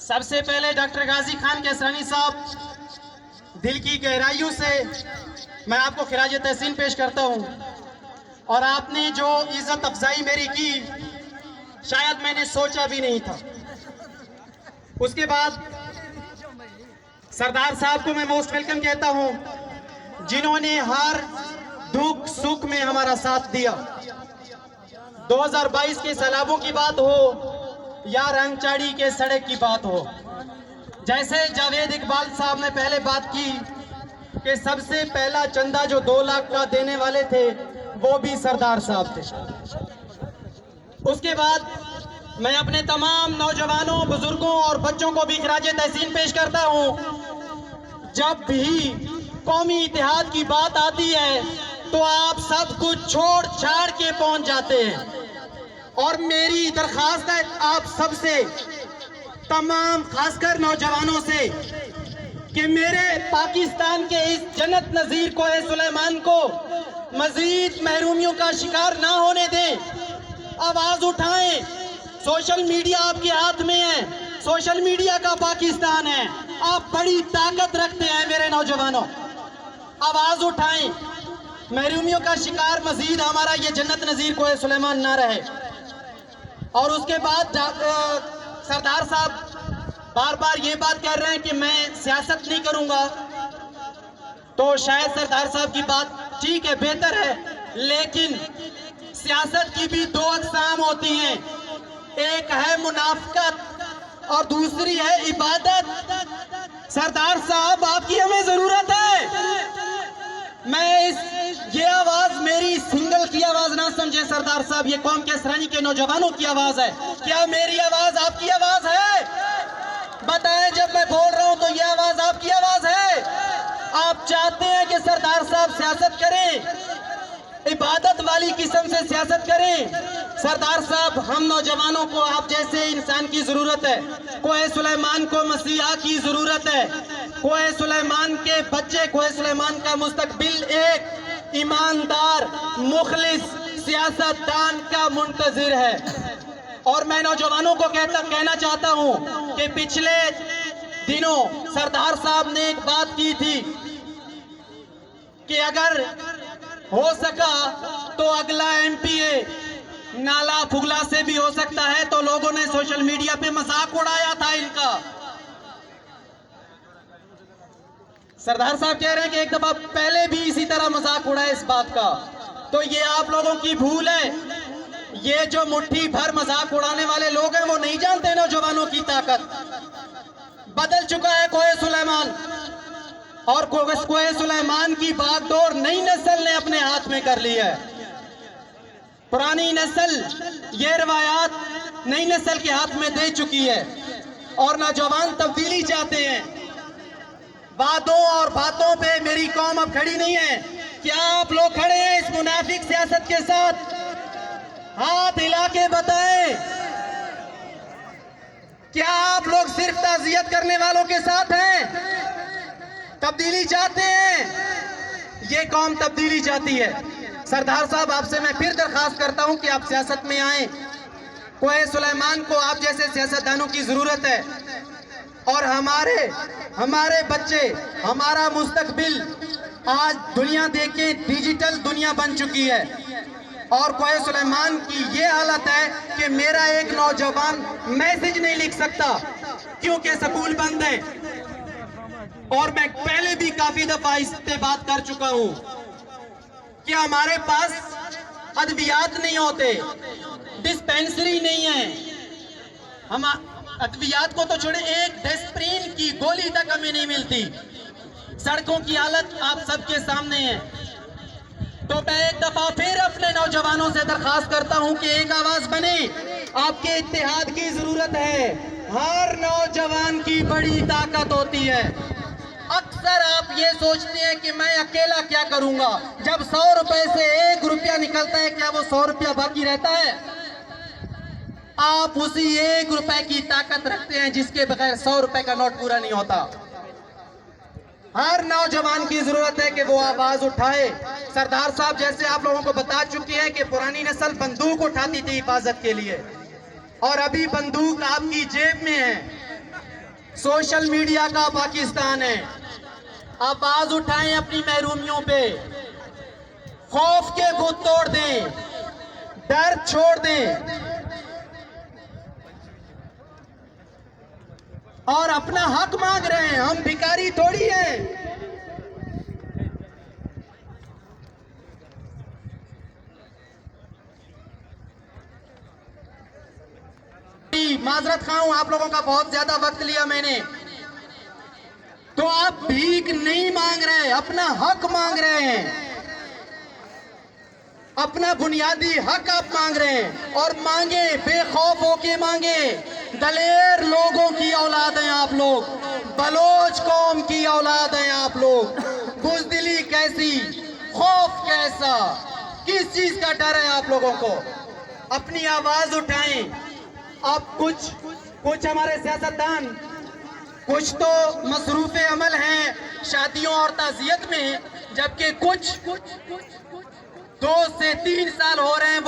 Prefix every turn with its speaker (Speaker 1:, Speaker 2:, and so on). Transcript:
Speaker 1: सबसे पहले डॉक्टर गाजी खान केसरानी साहब, दिल की गहराइयों से मैं आपको खिराज तहसीन पेश करता हूं। और आपने जो इज्जत अफजाई मेरी की, शायद मैंने सोचा भी नहीं था। उसके बाद सरदार साहब को मैं मोस्ट वेलकम कहता हूं, जिन्होंने हर दुख सुख में हमारा साथ दिया। 2022 के सैलाबों की बात हो या रंगचाड़ी के सड़क की बात हो, जैसे जावेद इकबाल साहब ने पहले बात की कि सबसे पहला चंदा जो 2 लाख का देने वाले थे वो भी सरदार साहब थे। उसके बाद मैं अपने तमाम नौजवानों, बुजुर्गों और बच्चों को भी खिराज तहसीन पेश करता हूं। जब भी कौमी इतिहाद की बात आती है तो आप सब कुछ छोड़ छाड़ के पहुंच जाते हैं। और मेरी दरखास्त है आप सबसे, तमाम खासकर नौजवानों से, कि मेरे पाकिस्तान के इस जन्नत नजीर को सुलेमान को मजीद महरूमियों का शिकार ना होने दें। आवाज उठाएं। सोशल मीडिया आपके हाथ में है, सोशल मीडिया का पाकिस्तान है। आप बड़ी ताकत रखते हैं मेरे नौजवानों, आवाज उठाएं। महरूमियों का शिकार मजीद हमारा ये जन्नत नजीर को सुलेमान ना रहे। और उसके बाद सरदार साहब बार बार ये बात कर रहे हैं कि मैं सियासत नहीं करूंगा, तो शायद सरदार साहब की बात ठीक है, बेहतर है, लेकिन सियासत की भी 2 अक़साम होती हैं। एक है मुनाफिकत और दूसरी है इबादत। सरदार साहब आपकी हमें जरूरत है। ये आवाज मेरी सिंगल की आवाज ना समझे सरदार साहब, ये कौम केसरानी के नौजवानों की आवाज है। क्या मेरी आवाज आपकी आवाज है? बताएं, जब मैं बोल रहा हूं तो ये आवाज आपकी आवाज है। आप चाहते हैं कि सरदार साहब सियासत करें, इबादत वाली किस्म से सियासत करें। सरदार साहब, हम नौजवानों को आप जैसे इंसान की जरूरत है। कोहे सुलेमान को मसीहा की जरूरत है। कोहे सुलेमान के बच्चे, कोहे सुलेमान का मुस्तकबिल एक ईमानदार मुखलिस सियासतदान का मुंतजिर है। और मैं नौजवानों को कहना चाहता हूं कि पिछले दिनों सरदार साहब ने एक बात की थी कि अगर हो सका तो अगला एमपीए नाला फुगला से भी हो सकता है। तो लोगों ने सोशल मीडिया पे मजाक उड़ाया था इनका। सरदार साहब कह रहे हैं कि एक दफा पहले भी इसी तरह मजाक उड़ा है इस बात का। तो ये आप लोगों की भूल है। ये जो मुट्ठी भर मजाक उड़ाने वाले लोग हैं वो नहीं जानते नौजवानों की ताकत। बदल चुका है कोहे सुलेमान, और कोहे सुलेमान की बागडोर नई नस्ल ने अपने हाथ में कर ली है। पुरानी नस्ल ये रवायात नई नस्ल के हाथ में दे चुकी है और नौजवान तब्दीली चाहते हैं। बातों और बातों पे मेरी कौम अब खड़ी नहीं है। क्या आप लोग खड़े हैं इस मुनाफिक सियासत के साथ? हाथ हिला के बताएं, क्या आप लोग सिर्फ ताज़ियत करने वालों के साथ हैं? तब्दीली चाहते हैं? ये कौम तब्दीली चाहती है। सरदार साहब, आपसे मैं फिर दरखास्त करता हूं कि आप सियासत में आए। कोहे सुलेमान को आप जैसे सियासतदानों की जरूरत है। और हमारे बच्चे, हमारा मुस्तकबिल, आज दुनिया देखे डिजिटल दुनिया बन चुकी है। और कोहे सुलेमान की ये हालत है कि मेरा एक नौजवान मैसेज नहीं लिख सकता क्योंकि स्कूल बंद है। और मैं पहले भी काफी दफा इस पे बात कर चुका हूं कि हमारे पास अद्वियात नहीं होते, डिस्पेंसरी नहीं है। हम अद्वियात को तो छोड़े, एक डेस्प्रीन की गोली तक हमें नहीं मिलती। सड़कों की हालत आप सबके सामने है। तो मैं एक दफा फिर अपने नौजवानों से दरखास्त करता हूं कि एक आवाज बने। आपके इत्तेहाद की जरूरत है। हर नौजवान की बड़ी ताकत होती है। अक्सर आप ये सोचते हैं कि मैं अकेला क्या करूंगा। जब 100 रुपए से 1 रुपया निकलता है, क्या वो 100 रुपया बाकी रहता है? आप उसी 1 रुपए की ताकत रखते हैं जिसके बगैर 100 रुपए का नोट पूरा नहीं होता। हर नौजवान की जरूरत है कि वो आवाज उठाए। सरदार साहब जैसे आप लोगों को बता चुके हैं कि पुरानी नस्ल बंदूक उठाती थी हिफाजत के लिए, और अभी बंदूक आपकी जेब में है। सोशल मीडिया का पाकिस्तान है। आवाज उठाएं अपनी महरूमियों पे, खौफ के भूत तोड़ दें, डर छोड़ दें और अपना हक मांग रहे हैं। हम भिखारी थोड़ी हैं। माजरत खाऊं, आप लोगों का बहुत ज्यादा वक्त लिया मैंने। तो आप भीख नहीं मांग रहे, अपना हक मांग रहे हैं। अपना बुनियादी हक आप मांग रहे हैं और मांगे, बेखौफ होके मांगे। दलेर लोगों की औलाद हैं आप लोग, बलोच कौम की औलाद हैं आप लोग। बुज़दिली कैसी, खौफ कैसा, किस चीज का डर है आप लोगों को? अपनी आवाज उठाएं। अब कुछ हमारे सियासतदान कुछ तो मसरूफ अमल हैं शादियों और ताज़ियत में, जबकि कुछ 2 से 3 साल हो रहे हैं